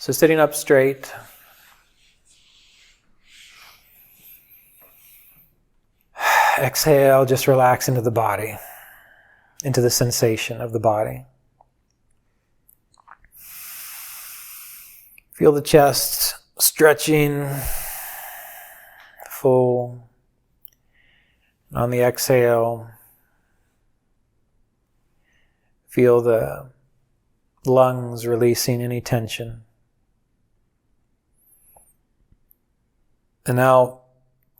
So sitting up straight. Exhale, just relax into the body, into the sensation of the body. Feel the chest stretching, full. On the exhale, feel the lungs releasing any tension. And now,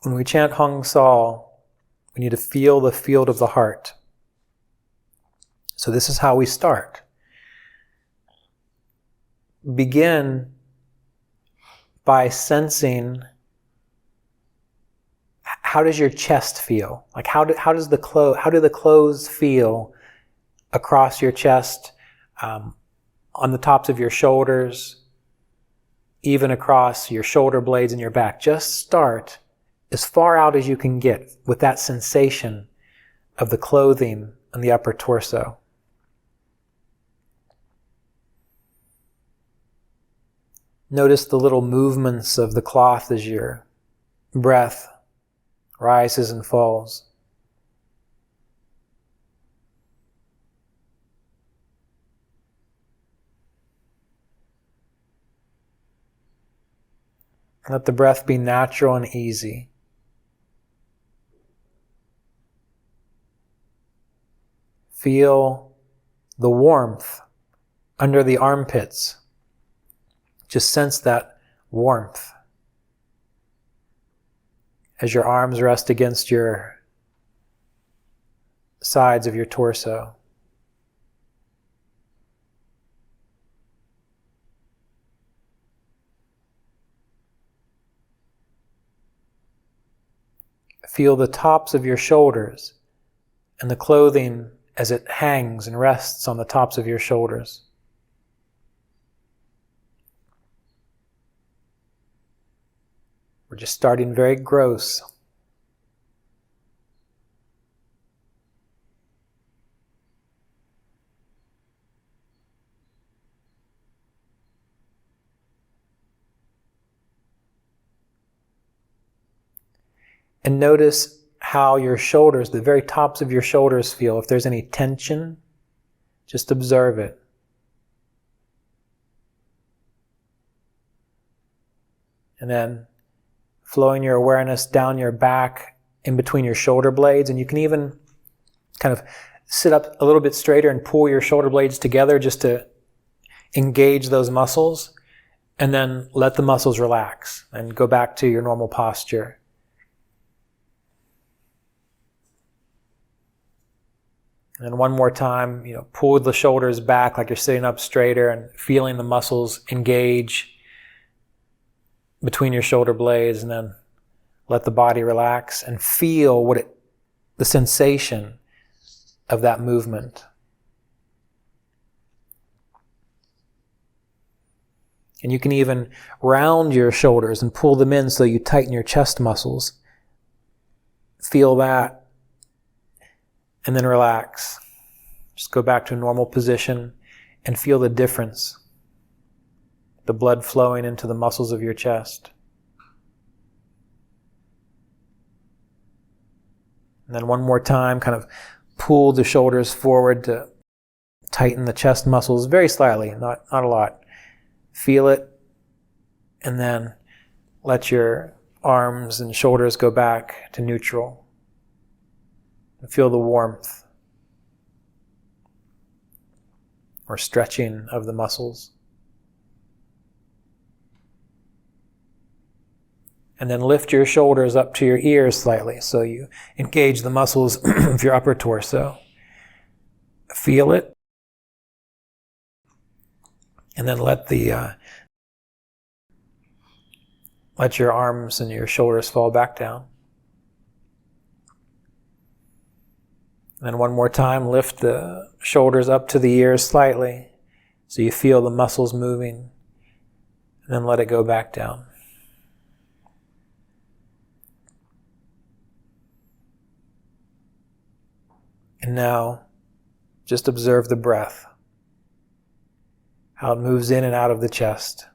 when we chant Hong-Sau, we need to feel the field of the heart. So this is how we start. Begin by sensing, how does your chest feel? Like how do the clothes feel across your chest, on the tops of your shoulders, even across your shoulder blades and your back? Just start as far out as you can get with that sensation of the clothing on the upper torso. Notice the little movements of the cloth as your breath rises and falls. Let the breath be natural and easy. Feel the warmth under the armpits. Just sense that warmth as your arms rest against your sides of your torso. Feel the tops of your shoulders and the clothing as it hangs and rests on the tops of your shoulders. We're just starting very gross. And notice how your shoulders, the very tops of your shoulders feel. If there's any tension, just observe it. And then flowing your awareness down your back, in between your shoulder blades. And you can even kind of sit up a little bit straighter and pull your shoulder blades together just to engage those muscles. And then let the muscles relax and go back to your normal posture. And then one more time, pull the shoulders back like you're sitting up straighter and feeling the muscles engage between your shoulder blades, and then let the body relax and feel the sensation of that movement. And you can even round your shoulders and pull them in so you tighten your chest muscles. Feel that. And then relax. Just go back to a normal position and feel the difference. The blood flowing into the muscles of your chest. And then one more time, kind of pull the shoulders forward to tighten the chest muscles very slightly, not a lot. Feel it. And then let your arms and shoulders go back to neutral. Feel the warmth or stretching of the muscles. And then lift your shoulders up to your ears slightly so you engage the muscles of your upper torso. Feel it. And then let your arms and your shoulders fall back down. And then one more time, lift the shoulders up to the ears slightly so you feel the muscles moving. And then let it go back down. And now, just observe the breath, how it moves in and out of the chest.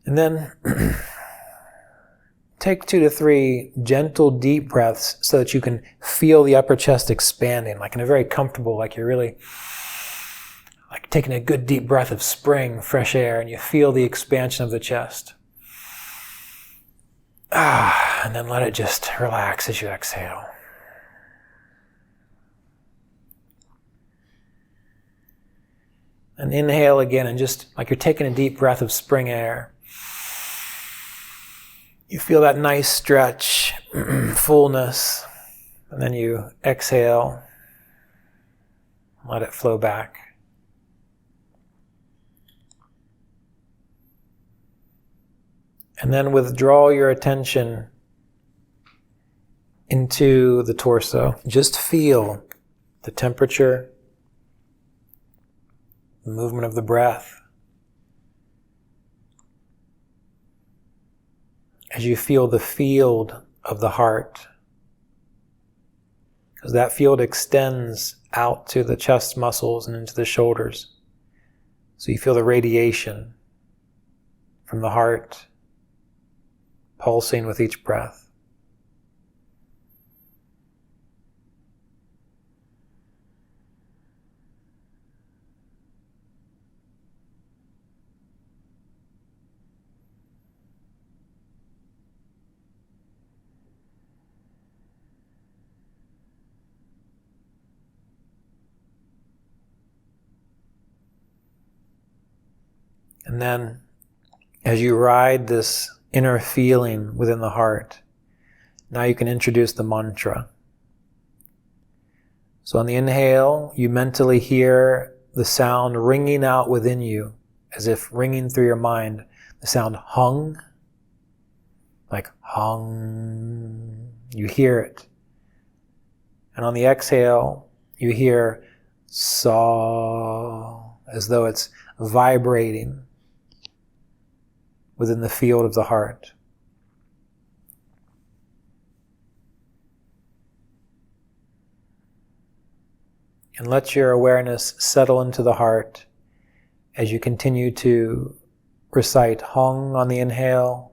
And then take 2 to 3 gentle, deep breaths so that you can feel the upper chest expanding, like in a very comfortable, like you're really like taking a good deep breath of spring, fresh air, and you feel the expansion of the chest. And then let it just relax as you exhale. And inhale again, and just like you're taking a deep breath of spring air. You feel that nice stretch, fullness, and then you exhale, let it flow back. And then withdraw your attention into the torso. Just feel the temperature, the movement of the breath. As you feel the field of the heart, because that field extends out to the chest muscles and into the shoulders. So you feel the radiation from the heart pulsing with each breath. And then, as you ride this inner feeling within the heart, now you can introduce the mantra. So on the inhale, you mentally hear the sound ringing out within you, as if ringing through your mind, the sound hung, like hung. You hear it. And on the exhale, you hear saw, as though it's vibrating within the field of the heart. And let your awareness settle into the heart as you continue to recite Hong on the inhale,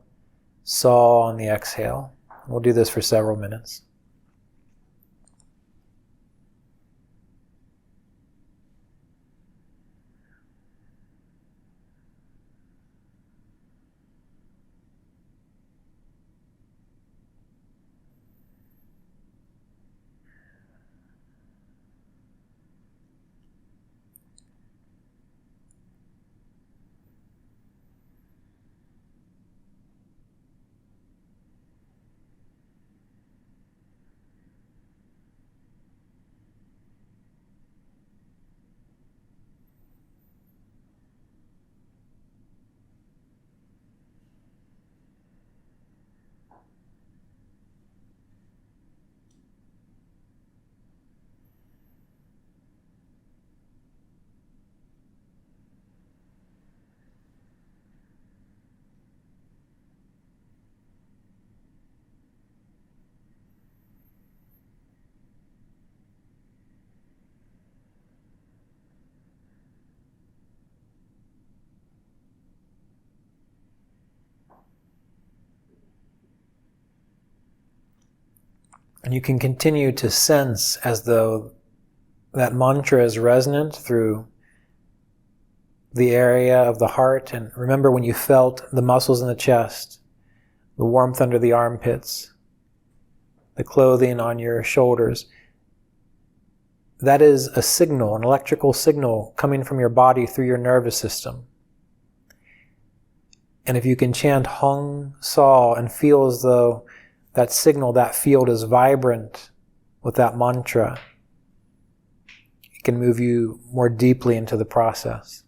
Saw on the exhale. We'll do this for several minutes. And you can continue to sense as though that mantra is resonant through the area of the heart. And remember when you felt the muscles in the chest, the warmth under the armpits, the clothing on your shoulders. That is a signal, an electrical signal coming from your body through your nervous system. And if you can chant Hong-Sau and feel as though that signal, that field is vibrant with that mantra, it can move you more deeply into the process.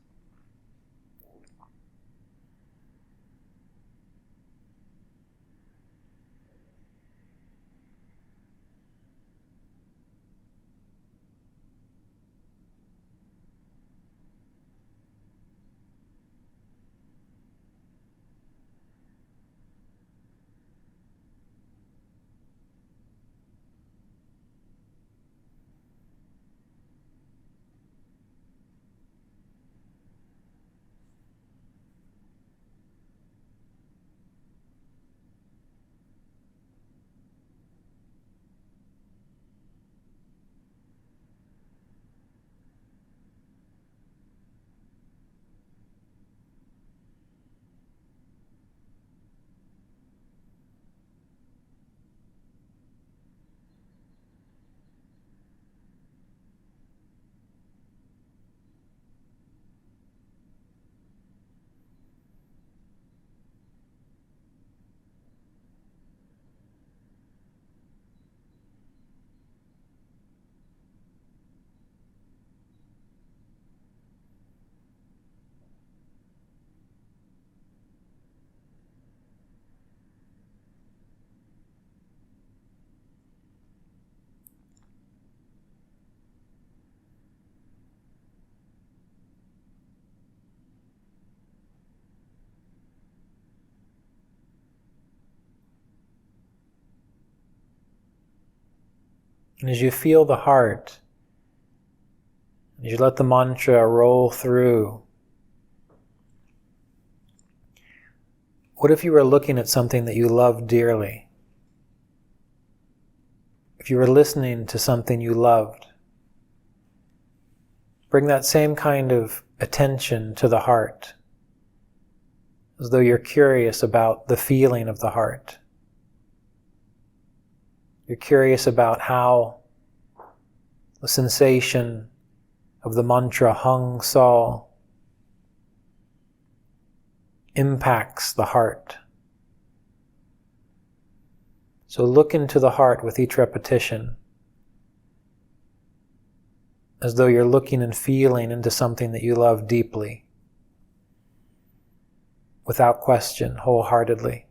And as you feel the heart, as you let the mantra roll through, what if you were looking at something that you love dearly? If you were listening to something you loved, bring that same kind of attention to the heart, as though you're curious about the feeling of the heart. You're curious about how the sensation of the mantra Hong-Sau impacts the heart. So look into the heart with each repetition, as though you're looking and feeling into something that you love deeply, without question, wholeheartedly.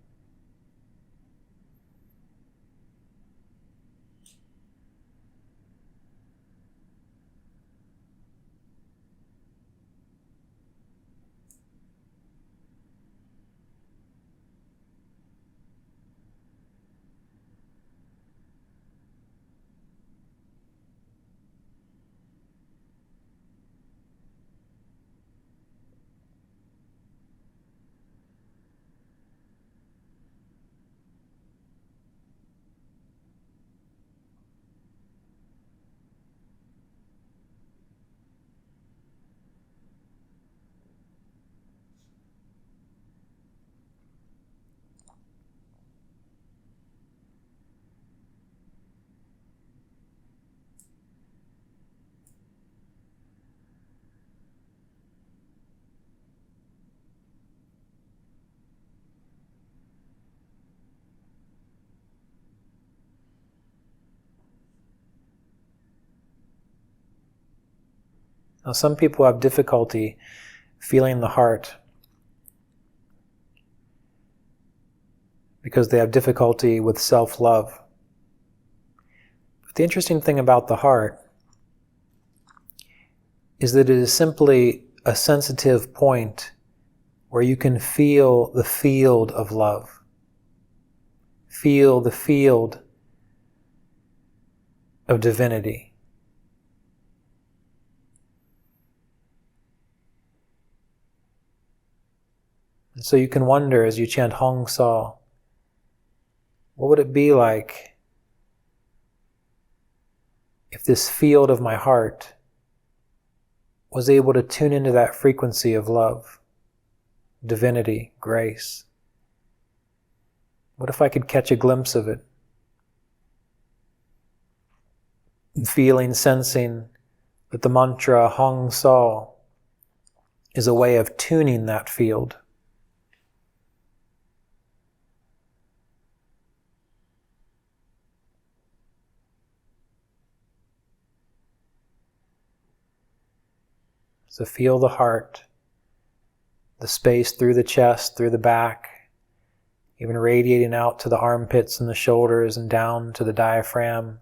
Now, some people have difficulty feeling the heart because they have difficulty with self-love. But the interesting thing about the heart is that it is simply a sensitive point where you can feel the field of love. Feel the field of divinity. And so you can wonder as you chant Hong-Sau, what would it be like if this field of my heart was able to tune into that frequency of love, divinity, grace? What if I could catch a glimpse of it? Feeling, sensing that the mantra Hong-Sau is a way of tuning that field. So feel the heart, the space through the chest, through the back, even radiating out to the armpits and the shoulders and down to the diaphragm,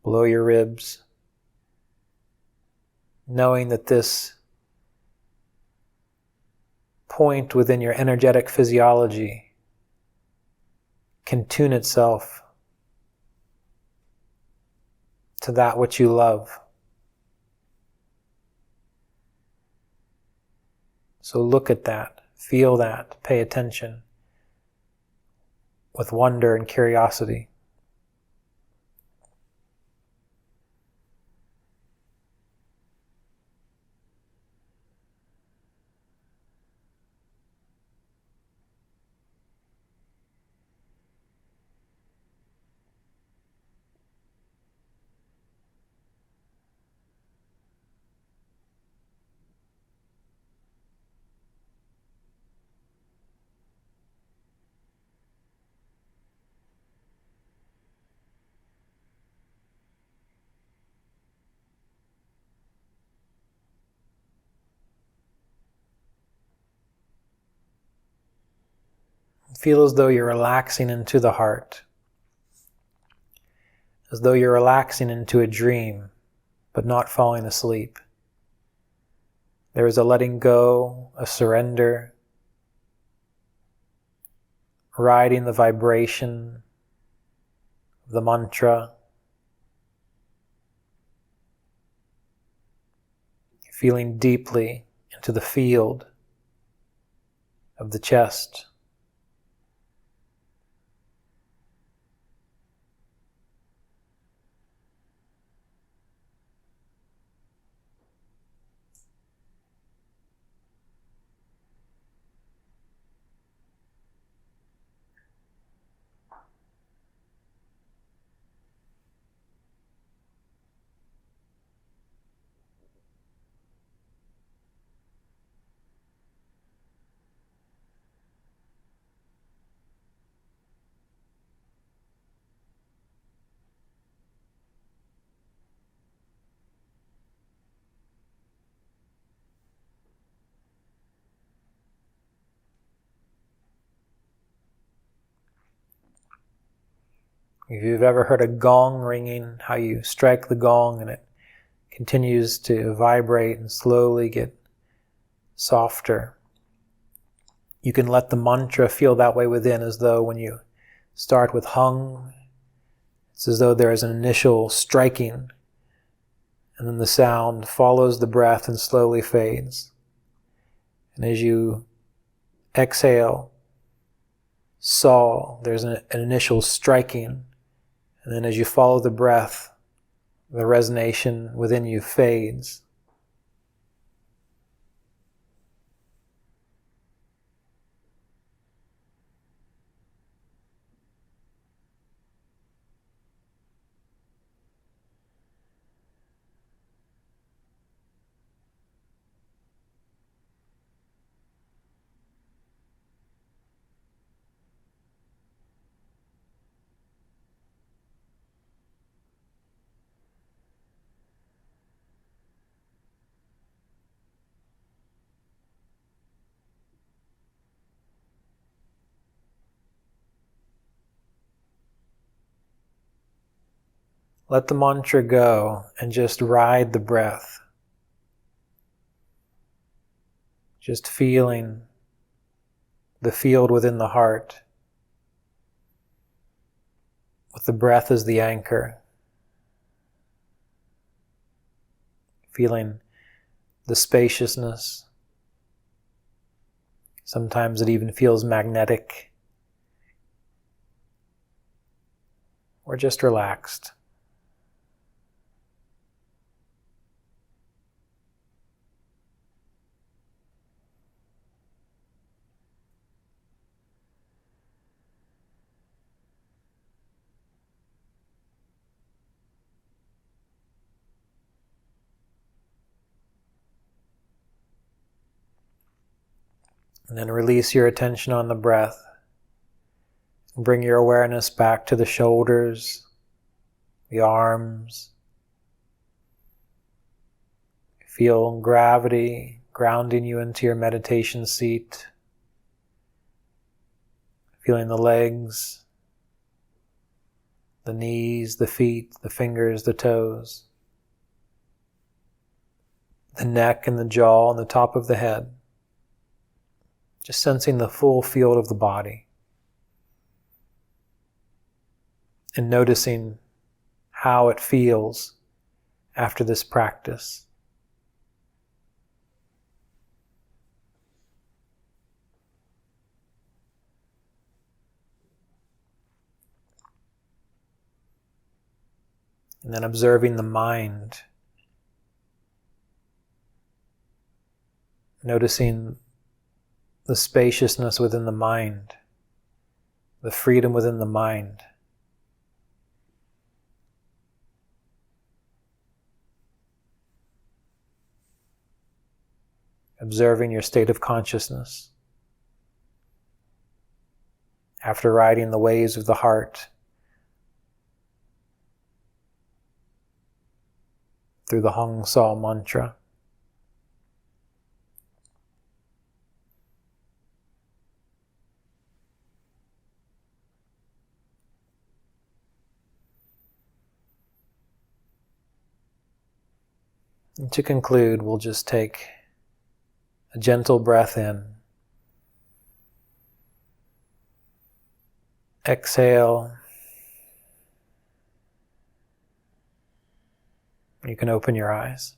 below your ribs. Knowing that this point within your energetic physiology can tune itself to that which you love. So look at that, feel that, pay attention with wonder and curiosity. Feel as though you're relaxing into the heart, as though you're relaxing into a dream, but not falling asleep. There is a letting go, a surrender, riding the vibration of the mantra, feeling deeply into the field of the chest. If you've ever heard a gong ringing, how you strike the gong and it continues to vibrate and slowly get softer. You can let the mantra feel that way within, as though when you start with hung, it's as though there is an initial striking, and then the sound follows the breath and slowly fades. And as you exhale, saw, there's an initial striking, and then as you follow the breath, the resonation within you fades. Let the mantra go and just ride the breath. Just feeling the field within the heart, with the breath as the anchor. Feeling the spaciousness. Sometimes it even feels magnetic, or just relaxed. And then release your attention on the breath. Bring your awareness back to the shoulders, the arms. Feel gravity grounding you into your meditation seat. Feeling the legs, the knees, the feet, the fingers, the toes. The neck and the jaw and the top of the head. Just sensing the full field of the body. And noticing how it feels after this practice. And then observing the mind. Noticing the spaciousness within the mind, the freedom within the mind. Observing your state of consciousness after riding the waves of the heart through the Hong-Sau mantra. And to conclude, we'll just take a gentle breath in. Exhale. You can open your eyes.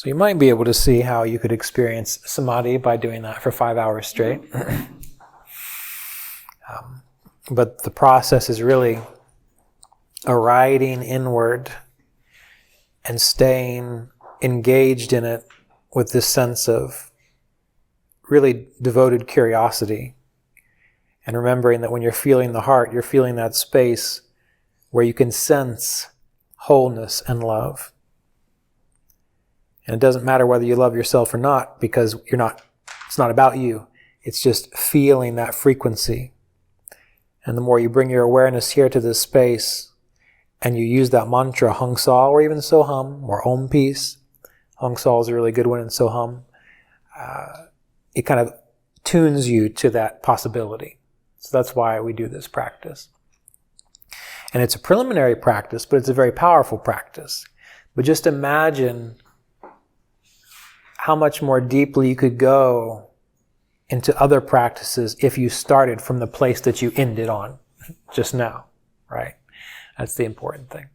So you might be able to see how you could experience samadhi by doing that for 5 hours straight. But the process is really a riding inward and staying engaged in it with this sense of really devoted curiosity. And remembering that when you're feeling the heart, you're feeling that space where you can sense wholeness and love. And it doesn't matter whether you love yourself or not, because it's not about you. It's just feeling that frequency. And the more you bring your awareness here to this space, and you use that mantra, Hong-Sau, or even So-Hum, or Om Peace. Hong-Sau is a really good one, and So-Hum. It kind of tunes you to that possibility. So that's why we do this practice. And it's a preliminary practice, but it's a very powerful practice. But just imagine how much more deeply you could go into other practices if you started from the place that you ended on just now, right? That's the important thing.